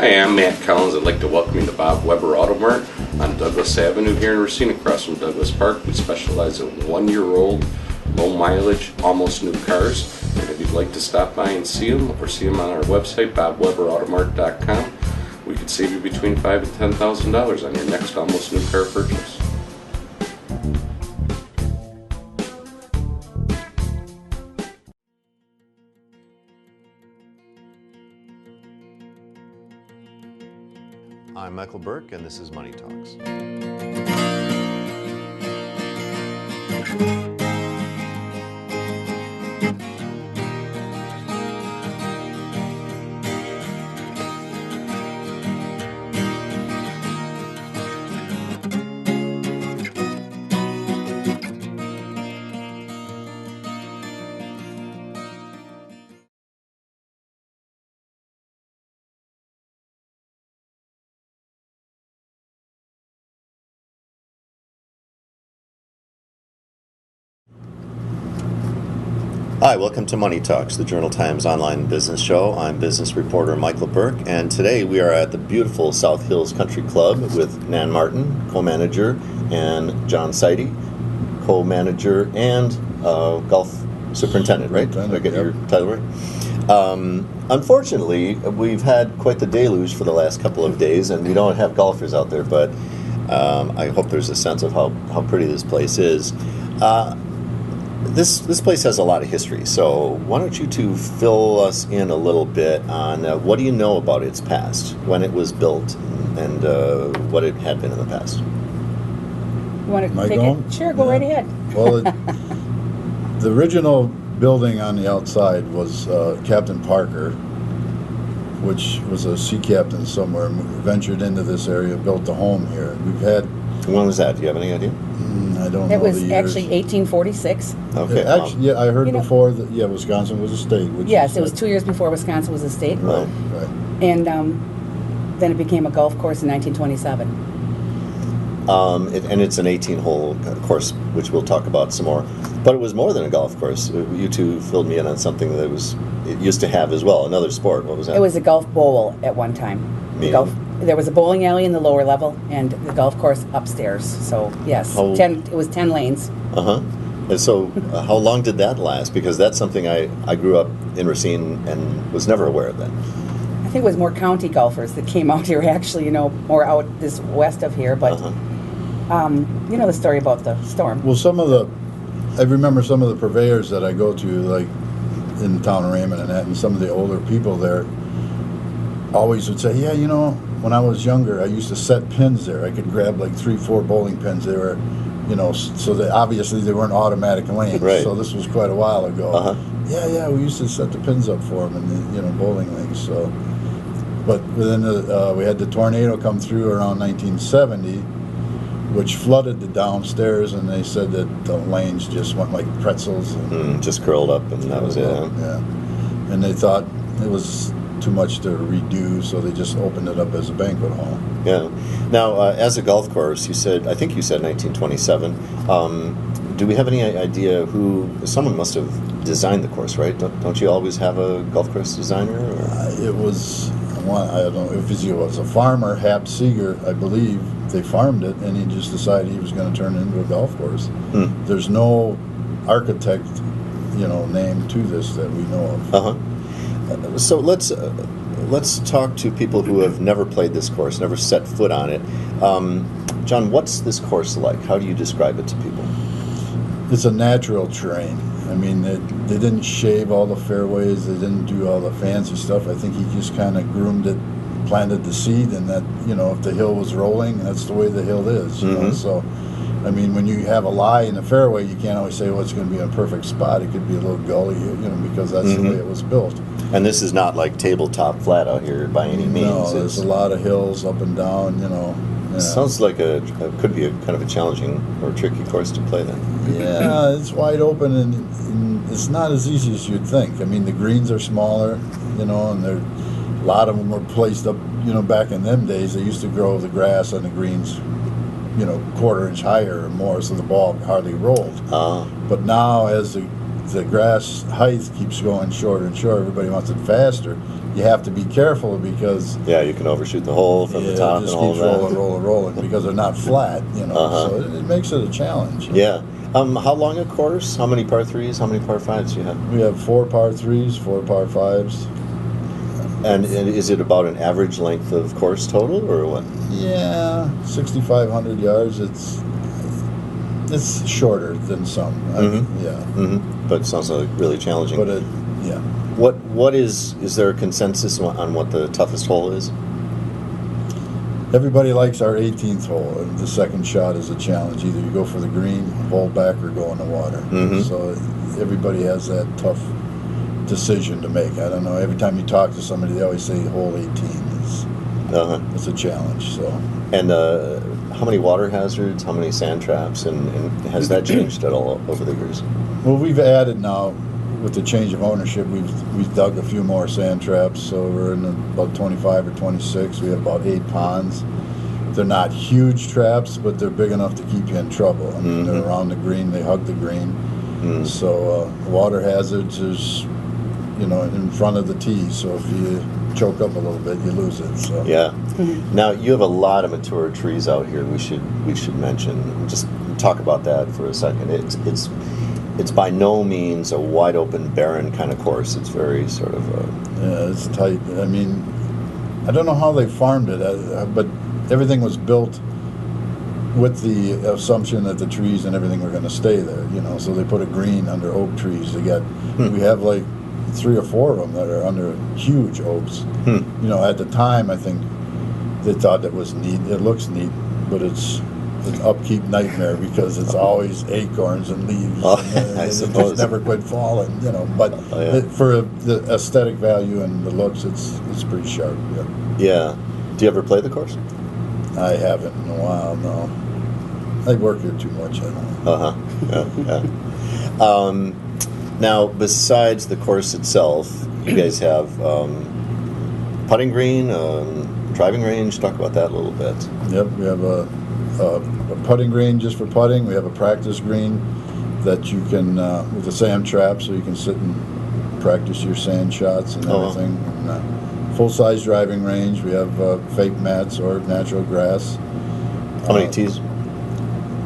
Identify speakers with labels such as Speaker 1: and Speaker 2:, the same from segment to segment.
Speaker 1: Hi, I'm Matt Collins. I'd like to welcome you to Bob Weber Auto Mart on Douglas Avenue here in Racine, across from Douglas Park. We specialize in 1-year-old, low mileage, almost new cars. And if you'd like to stop by and see them, or see them on our website, bobweberautomart.com, we could save you between $5,000 and $10,000 on your next almost new car purchase.
Speaker 2: I'm Michael Burke, and this is Money Talks. Hi, welcome to Money Talks, the Journal Times online business show. I'm business reporter Michael Burke, and today we are at the beautiful South Hills Country Club with Nan Martin, co-manager, and John Syty, co-manager and golf superintendent, right? Did I get your title right? Unfortunately, we've had quite the deluge for the last couple of days, and we don't have golfers out there, but I hope there's a sense of how pretty this place is. This place has a lot of history, so why don't you two fill us in a little bit on what do you know about its past, when it was built, and what it had been in the past?
Speaker 3: You want to take it? Sure, go right ahead.
Speaker 4: Well, the original building on the outside was Captain Parker, which was a sea captain somewhere, ventured into this area, built a home here. We've had...
Speaker 2: When was that? Do you have any idea?
Speaker 4: I don't know.
Speaker 3: It was
Speaker 4: the years.
Speaker 3: actually 1846.
Speaker 2: Okay.
Speaker 4: Actually, yeah, I heard before that, Wisconsin was a state.
Speaker 3: Yes, it was 2 years before Wisconsin was a state.
Speaker 2: Right.
Speaker 3: And then it became a golf course in 1927.
Speaker 2: And it's an 18-hole course, which we'll talk about some more. But it was more than a golf course. You two filled me in on something that it used to have as well, another sport. What was that?
Speaker 3: It was a golf bowl at one time. There was a bowling alley in the lower level and the golf course upstairs. So, yes, it was 10 lanes.
Speaker 2: Uh-huh. And so how long did that last? Because that's something I grew up in Racine and was never aware of that.
Speaker 3: I think it was more county golfers that came out here, actually, more out this west of here. But, you know the story about the storm.
Speaker 4: Well, I remember some of the purveyors that I go to, like in the town of Raymond and that, and some of the older people there always would say, when I was younger, I used to set pins there. I could grab like 3-4 bowling pins. They were, so that obviously they weren't automatic lanes.
Speaker 2: Right.
Speaker 4: So this was quite a while ago.
Speaker 2: Uh-huh.
Speaker 4: Yeah, we used to set the pins up for them in the, bowling lanes. So, but then we had the tornado come through around 1970, which flooded the downstairs, and they said that the lanes just went like pretzels. And
Speaker 2: just curled up, and that was it.
Speaker 4: Yeah. And they thought it was too much to redo, so they just opened it up as a banquet hall.
Speaker 2: Yeah. Now, as a golf course, I think you said 1927. Do we have any idea someone must have designed the course, right? Don't you always have a golf course designer?
Speaker 4: It was, I don't know if he was a farmer, Hap Seeger, I believe. They farmed it, and he just decided he was going to turn it into a golf course. There's no architect, name to this that we know of.
Speaker 2: Uh-huh. So let's talk to people who have never played this course, never set foot on it. John, what's this course like? How do you describe it to people?
Speaker 4: It's a natural terrain. I mean, they didn't shave all the fairways. They didn't do all the fancy stuff. I think he just kind of groomed it, planted the seed, and that, if the hill was rolling, that's the way the hill is. So, I mean, when you have a lie in the fairway, you can't always say, it's going to be in a perfect spot. It could be a little gully, because that's the way it was built.
Speaker 2: And this is not like tabletop flat out here by any means.
Speaker 4: No, there's a lot of hills up and down, Yeah.
Speaker 2: Sounds like could be a kind of a challenging or tricky course to play then.
Speaker 4: Yeah, it's wide open, and it's not as easy as you'd think. I mean, the greens are smaller, and a lot of them were placed up, back in them days. They used to grow the grass on the greens, 1/4 inch higher or more, so the ball hardly rolled. But now, as the grass height keeps going shorter and shorter, everybody wants it faster. you have to be careful because
Speaker 2: Yeah, you can overshoot the hole from the top
Speaker 4: it just
Speaker 2: and all
Speaker 4: keeps
Speaker 2: that.
Speaker 4: rolling because they're not flat, So it makes it a challenge.
Speaker 2: Yeah. How long a course? How many par 3s? How many par 5s do you have?
Speaker 4: We have 4 par 3s, 4 par 5s.
Speaker 2: And is it about an average length of course total, or what?
Speaker 4: Yeah, 6,500 yards. It's shorter than some.
Speaker 2: But it sounds like really challenging.
Speaker 4: But
Speaker 2: What is there a consensus on what the toughest hole is?
Speaker 4: Everybody likes our 18th hole, and the second shot is a challenge. Either you go for the green, hold back, or go in the water. So everybody has that tough decision to make. I don't know. Every time you talk to somebody, they always say hole 18 is it's a challenge. So.
Speaker 2: And how many water hazards? How many sand traps? And has that changed at all over the years?
Speaker 4: Well, we've added now. With the change of ownership, we've dug a few more sand traps, so we're in about 25 or 26. We have about 8 ponds. They're not huge traps, but they're big enough to keep you in trouble. I mean, they're around the green, they hug the green. So water hazards is, in front of the tee. So if you choke up a little bit, you lose it. So.
Speaker 2: Yeah. Now you have a lot of mature trees out here. We should mention. Just talk about that for a second. It's by no means a wide open, barren kind of course. It's very sort of
Speaker 4: it's tight. I mean, I don't know how they farmed it, but everything was built with the assumption that the trees and everything were going to stay there. So they put a green under oak trees. We have like 3 or 4 of them that are under huge oaks. At the time, I think they thought that was neat. It looks neat, but it's an upkeep nightmare because it's always acorns and leaves.
Speaker 2: I suppose.
Speaker 4: It just never quit falling, But for the aesthetic value and the looks, it's pretty sharp.
Speaker 2: Yeah. Do you ever play the course?
Speaker 4: I haven't in a while. No. I work here too much. I don't know.
Speaker 2: Now, besides the course itself, you guys have putting green, driving range. Talk about that a little bit.
Speaker 4: Yep, we have a putting green just for putting. We have a practice green that you can, with a sand trap, so you can sit and practice your sand shots and everything. And, full-size driving range. We have fake mats or natural grass.
Speaker 2: How many tees?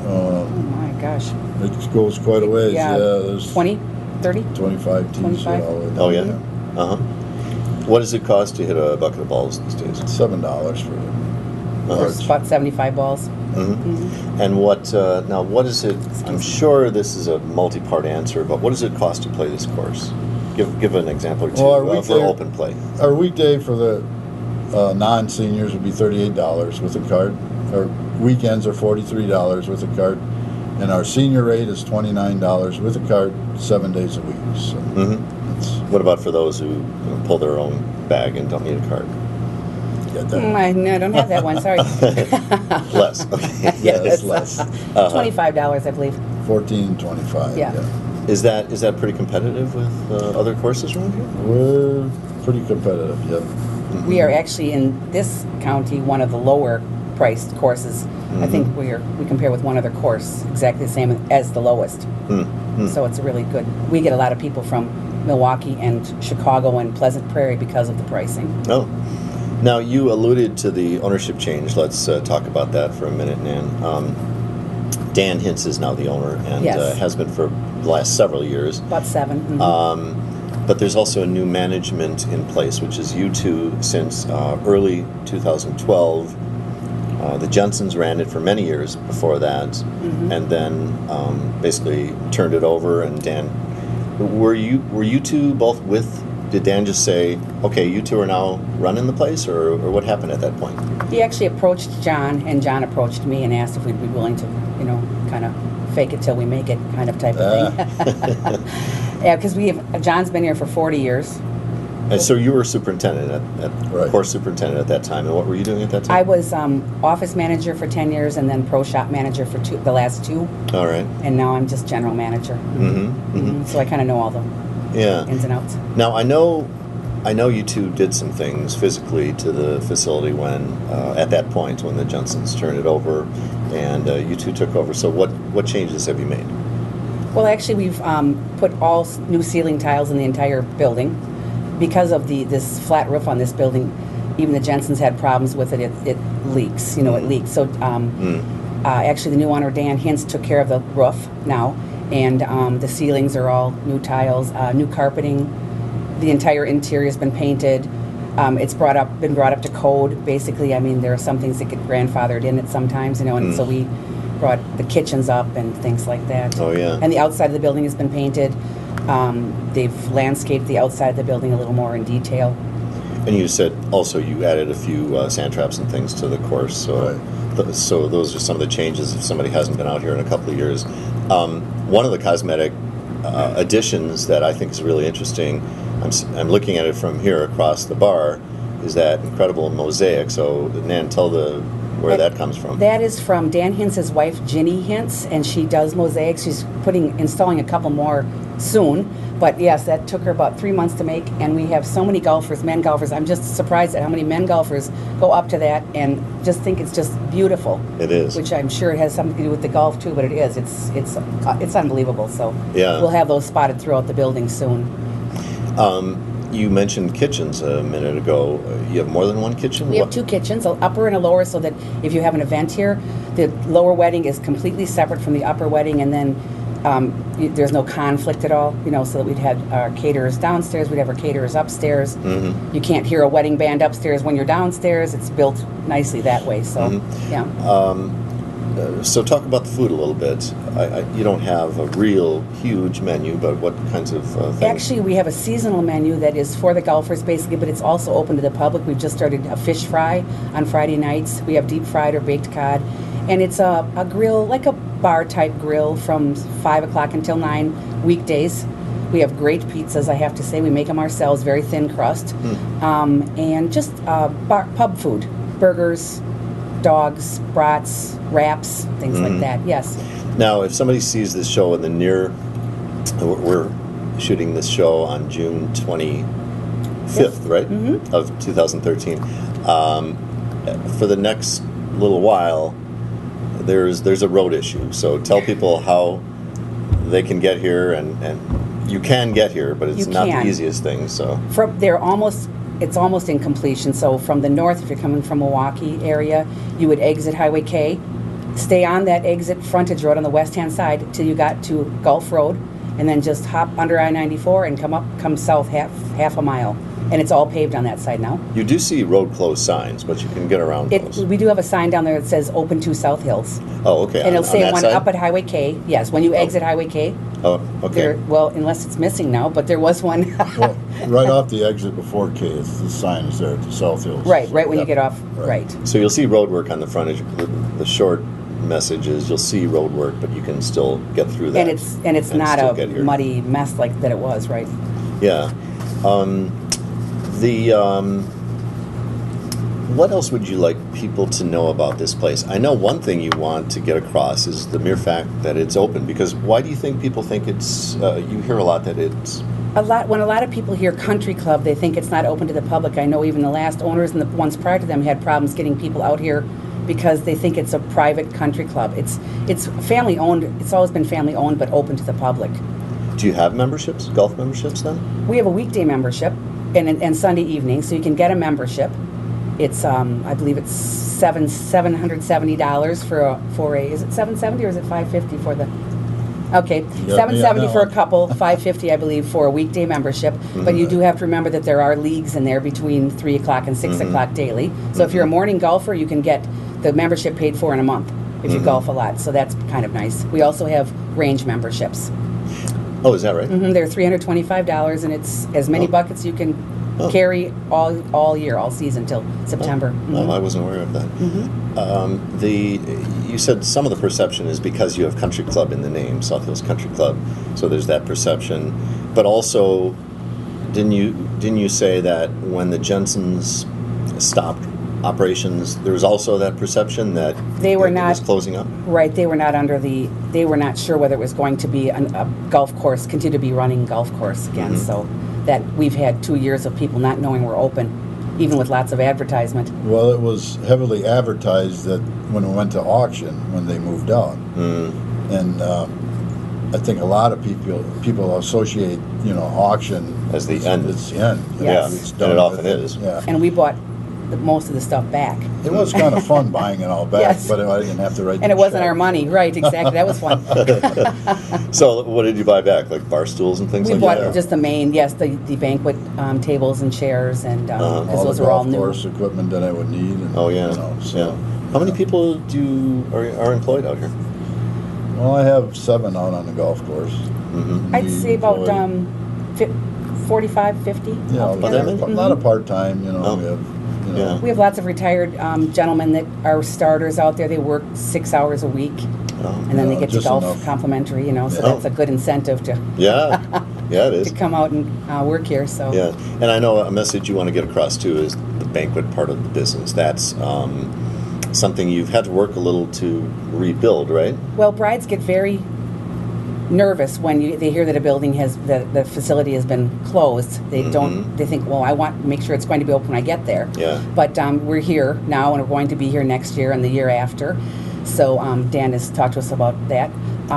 Speaker 3: Oh my gosh.
Speaker 4: It goes quite a ways.
Speaker 3: Yeah,
Speaker 4: there's
Speaker 3: 20, 30?
Speaker 4: 25 tees.
Speaker 3: 25?
Speaker 4: All the way down.
Speaker 2: Oh, yeah? What does it cost to hit a bucket of balls these days?
Speaker 4: $7 for it.
Speaker 3: There's about 75 balls.
Speaker 2: And what is it? I'm sure this is a multi-part answer, but what does it cost to play this course? Give an example or two for open play.
Speaker 4: Our weekday for the non-seniors would be $38 with a cart. Our weekends are $43 with a cart. And our senior rate is $29 with a cart 7 days a week. So
Speaker 2: what about for those who pull their own bag and don't need a cart?
Speaker 3: I don't have that one, sorry.
Speaker 2: Less. Okay.
Speaker 4: Yeah, it's less.
Speaker 3: $25, I believe.
Speaker 4: 14, 25.
Speaker 3: Yeah.
Speaker 2: Is that pretty competitive with other courses around here?
Speaker 4: We're pretty competitive, yep.
Speaker 3: We are actually in this county one of the lower priced courses. I think we compare with one other course exactly the same as the lowest. So it's really good. We get a lot of people from Milwaukee and Chicago and Pleasant Prairie because of the pricing.
Speaker 2: Oh. Now, you alluded to the ownership change. Let's talk about that for a minute, Nan. Dan Hintz is now the owner and has been for the last several years.
Speaker 3: About 7.
Speaker 2: But there's also a new management in place, which is you two since early 2012. The Jensens ran it for many years before that, and then basically turned it over. And Dan, were you two both with? Did Dan just say, "Okay, you two are now running the place," or what happened at that point?
Speaker 3: He actually approached John, and John approached me and asked if we'd be willing to, kind of fake it till we make it, kind of type of thing. Yeah, because John's been here for 40 years.
Speaker 2: And so you were superintendent
Speaker 4: Right.
Speaker 2: course superintendent at that time. And what were you doing at that time?
Speaker 3: I was office manager for 10 years and then pro shop manager for the last 2.
Speaker 2: All right.
Speaker 3: And now I'm just general manager. So I kind of know all the ins and outs.
Speaker 2: Now I know you two did some things physically to the facility when at that point when the Jensens turned it over, and you two took over. So what changes have you made?
Speaker 3: Well, actually, we've put all new ceiling tiles in the entire building. because of this flat roof on this building, even the Jensens had problems with it. It leaks, it leaks. So actually the new owner, Dan Hintz, took care of the roof now, and the ceilings are all new tiles, new carpeting. The entire interior has been painted. It's been brought up to code. Basically, I mean, there are some things that get grandfathered in it sometimes, and so we brought the kitchens up and things like that.
Speaker 2: Oh, yeah.
Speaker 3: And the outside of the building has been painted. They've landscaped the outside of the building a little more in detail.
Speaker 2: And you said also you added a few sand traps and things to the course. So, so those are some of the changes if somebody hasn't been out here in a couple of years. One of the cosmetic additions that I think is really interesting, I'm looking at it from here across the bar, is that incredible mosaic. So, Nan, tell where that comes from.
Speaker 3: That is from Dan Hintz's wife, Ginny Hintz, and she does mosaics. She's installing a couple more soon. But yes, that took her about 3 months to make, and we have so many golfers, men golfers. I'm just surprised at how many men golfers go up to that and just think it's just beautiful.
Speaker 2: It is.
Speaker 3: Which I'm sure it has something to do with the golf too, but it is. It's unbelievable. So
Speaker 2: yeah,
Speaker 3: we'll have those spotted throughout the building soon.
Speaker 2: You mentioned kitchens a minute ago. You have more than one kitchen?
Speaker 3: We have two kitchens, an upper and a lower, so that if you have an event here, the lower wedding is completely separate from the upper wedding, and then there's no conflict at all, so that we'd have our caterers downstairs, we'd have our caterers upstairs. Mm-hmm. You can't hear a wedding band upstairs when you're downstairs. It's built nicely that way, so, yeah.
Speaker 2: So talk about the food a little bit. You don't have a real huge menu, but what kinds of things?
Speaker 3: Actually, we have a seasonal menu that is for the golfers, basically, but it's also open to the public. We've just started a fish fry on Friday nights. We have deep fried or baked cod. And it's a grill, like a bar-type grill from 5 o'clock until 9 weekdays. We have great pizzas, I have to say. We make them ourselves, very thin crust. And just pub food, burgers, dogs, brats, wraps, things like that, yes.
Speaker 2: Now, if somebody sees this show in the we're shooting this show on June 25th, right, of 2013. For the next little while, there's a road issue. So tell people how they can get here, and you can get here, but it's not the easiest thing. So it's almost in completion. So from the north, if you're coming from Milwaukee area, you would exit Highway K, stay on that exit frontage road on the west-hand side till you got to Gulf Road, and then just hop under I-94 and come south half a mile. And it's all paved on that side now. You do see road closed signs, but you can get around those.
Speaker 3: We do have a sign down there that says open to South Hills.
Speaker 2: Oh, okay.
Speaker 3: And it'll say one
Speaker 2: side?
Speaker 3: up at Highway K. Yes, when you exit Highway K.
Speaker 2: Oh, okay.
Speaker 3: Unless it's missing now, but there was one.
Speaker 4: Well, right off the exit before K, the sign is there at the South Hills.
Speaker 3: Right when you get off. Right.
Speaker 2: So you'll see road work on the frontage. The short message is you'll see road work, but you can still get through that.
Speaker 3: And it's not a muddy mess like that it was, right?
Speaker 2: Yeah. What else would you like people to know about this place? I know one thing you want to get across is the mere fact that it's open. Because why do you think people think it's? You hear a lot that it's.
Speaker 3: When a lot of people hear country club, they think it's not open to the public. I know even the last owners and the ones prior to them had problems getting people out here because they think it's a private country club. It's family owned. It's always been family owned, but open to the public.
Speaker 2: Do you have memberships, golf memberships then?
Speaker 3: We have a weekday membership and Sunday evening, so you can get a membership. It's I believe it's $770 for a is it $770 or is it $550 for the? Okay, $770 for a couple, $550 I believe for a weekday membership. But you do have to remember that there are leagues in there between 3 o'clock and 6 o'clock daily. So if you're a morning golfer, you can get the membership paid for in a month if you golf a lot. So that's kind of nice. We also have range memberships.
Speaker 2: Oh, is that right?
Speaker 3: They're $325, and it's as many buckets you can carry all year, all season till September.
Speaker 2: No, I wasn't aware of that. You said some of the perception is because you have country club in the name, South Hills Country Club. So there's that perception, but also, didn't you say that when the Jensens stopped operations, there was also that perception that it was closing up?
Speaker 3: Right, they were not sure whether it was going to be a golf course, continue to be running golf course again. So that we've had 2 years of people not knowing we're open, even with lots of advertisement.
Speaker 4: Well, it was heavily advertised that when it went to auction, when they moved out. And I think a lot of people associate, auction
Speaker 2: as the end.
Speaker 4: It's the end.
Speaker 3: Yes.
Speaker 4: It's
Speaker 2: And
Speaker 4: done
Speaker 2: it often
Speaker 4: with it.
Speaker 2: is.
Speaker 4: Yeah.
Speaker 3: And we bought most of the stuff back.
Speaker 4: It was kind of fun buying it all back,
Speaker 3: Yes.
Speaker 4: but I didn't have to write
Speaker 3: And
Speaker 4: the
Speaker 3: it wasn't
Speaker 4: check.
Speaker 3: our money, right, exactly, that was fun.
Speaker 2: So what did you buy back? Like bar stools and things
Speaker 3: We
Speaker 2: like
Speaker 3: bought
Speaker 2: that?
Speaker 3: just the main, yes, the banquet tables and chairs, and, because
Speaker 4: All
Speaker 3: those
Speaker 4: the
Speaker 3: are all
Speaker 4: golf
Speaker 3: new.
Speaker 4: course equipment that I would need. And,
Speaker 2: Oh yeah.
Speaker 4: You know, so,
Speaker 2: Yeah. How many people are employed out here?
Speaker 4: Well, I have 7 out on the golf course.
Speaker 2: Mm-hmm.
Speaker 3: I'd
Speaker 4: We
Speaker 3: say about
Speaker 4: employ-
Speaker 3: 45, 50
Speaker 4: Yeah,
Speaker 3: altogether.
Speaker 2: that many?
Speaker 4: a lot of part-time, you know.
Speaker 2: Oh.
Speaker 4: We have, you know.
Speaker 2: Yeah.
Speaker 3: We have lots of retired gentlemen that are starters out there. They work 6 hours a week,
Speaker 2: Oh.
Speaker 3: and then they
Speaker 4: Yeah,
Speaker 3: get to
Speaker 4: just
Speaker 3: golf
Speaker 4: enough.
Speaker 3: complimentary, you know, so
Speaker 2: Yeah.
Speaker 3: that's a good incentive to,
Speaker 2: Yeah. Yeah, it is.
Speaker 3: to come out and work here, so.
Speaker 2: Yeah, and I know a message you want to get across too is the banquet part of the business. That's something you've had to work a little to rebuild, right?
Speaker 3: Well, brides get very nervous when they hear that a building the facility has been closed. They don't. They think, well, I want to make sure it's going to be open when I get there.
Speaker 2: Yeah.
Speaker 3: But we're here now, and we're going to be here next year and the year after. So Dan has talked to us about that.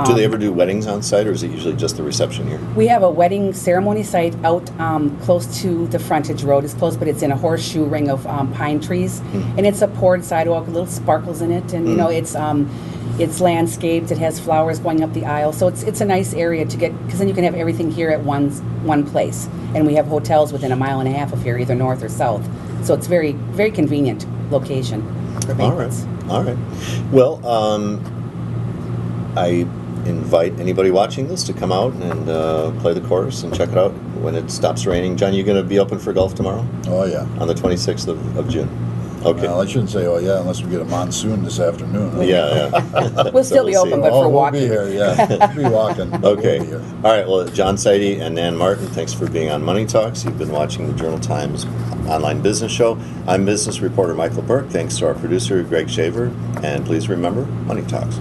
Speaker 2: Do they ever do weddings on site, or is it usually just the reception here?
Speaker 3: We have a wedding ceremony site out close to the frontage road. It's close, but it's in a horseshoe ring of pine trees, and it's a poured sidewalk with little sparkles in it, and you know it's landscaped. It has flowers going up the aisle, so it's a nice area to get, because then you can have everything here at one place, and we have hotels within a mile and a half of here, either north or south. So it's very very convenient location for banquets.
Speaker 2: All right. Well, I invite anybody watching this to come out and play the course and check it out when it stops raining. John, you going to be open for golf tomorrow
Speaker 4: Oh, yeah.
Speaker 2: on the 26th of June? Okay.
Speaker 4: Well, I shouldn't say, oh, yeah, unless we get a monsoon this afternoon. Huh?
Speaker 2: Yeah.
Speaker 3: We'll still be open, but
Speaker 4: Oh,
Speaker 3: for
Speaker 4: we'll
Speaker 3: walking.
Speaker 4: be here, yeah. We'll be walking. but
Speaker 2: Okay.
Speaker 4: We'll be here.
Speaker 2: All right. Well, John Syty and Nan Martin, thanks for being on Money Talks. You've been watching the Journal Times online business show. I'm business reporter Michael Burke. Thanks to our producer, Greg Shaver. And please remember, Money Talks.